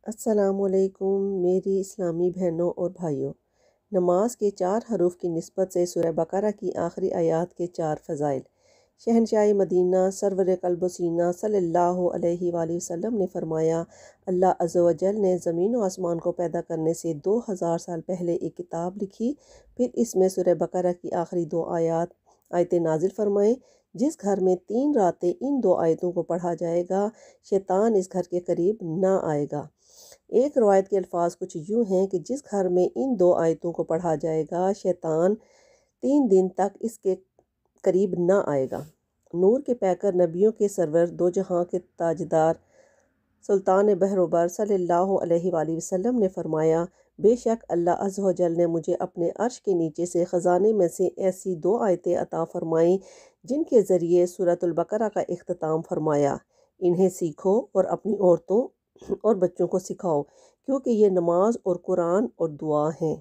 السلام علیکم میری اسلامی بہنوں اور بھائیوں۔ نماز کے 4 حروف کی نسبت سے سورہ بقرہ کی آخری آیات کے 4 فضائل۔ شہنشاہ مدینہ سرور قلب و سینہ صلی اللہ علیہ وآلہ وسلم نے فرمایا، اللہ عز و جل نے زمین و آسمان کو پیدا کرنے سے 2000 سال پہلے ایک کتاب لکھی، پھر اس میں سورہ بقرہ کی آخری 2 آیتیں نازل فرمائیں۔ جس گھر میں 3 راتیں ان 2 آیتوں کو پڑھا جائے گا، شیطان اس گھر کے قریب نہ آئے گا۔ ایک روایت کے الفاظ کچھ یوں ہیں کہ جس گھر میں ان 2 آیتوں کو پڑھا جائے گا، شیطان 3 دن تک اس کے قریب نہ آئے گا۔ نور کے پیکر نبیوں کے سرور دو جہاں کے تاجدار سلطان بحر و بر صلی اللہ علیہ وآلہ وسلم نے فرمایا، بے شک اللہ عز و جل نے مجھے اپنے عرش کے نیچے سے خزانے میں سے ایسی 2 آیتیں عطا فرمائیں جن کے ذریعے سورۃ البقرہ کا اختتام فرمایا۔ انہیں سیکھو اور اپنی عورتوں اور بچوں کو سکھاؤ، کیونکہ یہ نماز اور قرآن اور دعا ہیں۔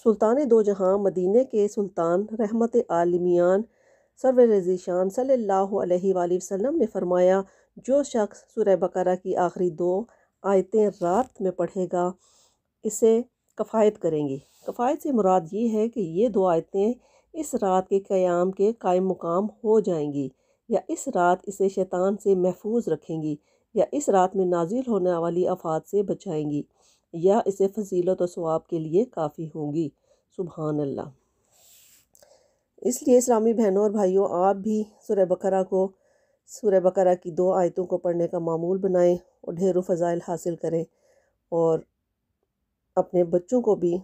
سلطان دو جہاں مدینہ کے سلطان رحمت عالمیان سرور ذیشان صلی اللہ علیہ وآلہ وسلم نے فرمایا، جو شخص سورہ بقرہ کی آخری 2 آیتیں رات میں پڑھے گا، اسے کفایت کریں گی۔ کفایت سے مراد یہ ہے کہ یہ 2 آیتیں اس رات کے قیام کے قائم مقام ہو جائیں گی، یا اس رات اسے شیطان سے محفوظ رکھیں گی، یا اس رات میں نازل ہونے والی آفات سے بچائیں گی، یا اسے فضیلت و ثواب کے لیے کافی ہوں گی۔ سبحان اللہ۔ اس لیے اسلامی بہنوں اور بھائیوں، آپ بھی سورہ بقرہ کی 2 آیتوں کو پڑھنے کا معمول بنائیں اور ڈھیروں فضائل حاصل کریں، اور اپنے بچوں کو بھی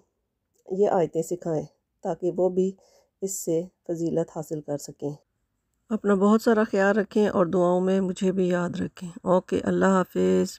یہ آیتیں سکھائیں تاکہ وہ بھی اس سے فضیلت حاصل کر سکیں۔ اپنا بہت سارا خیال رکھیں اور دعاؤں میں مجھے بھی یاد رکھیں۔ اوکے، اللہ حافظ۔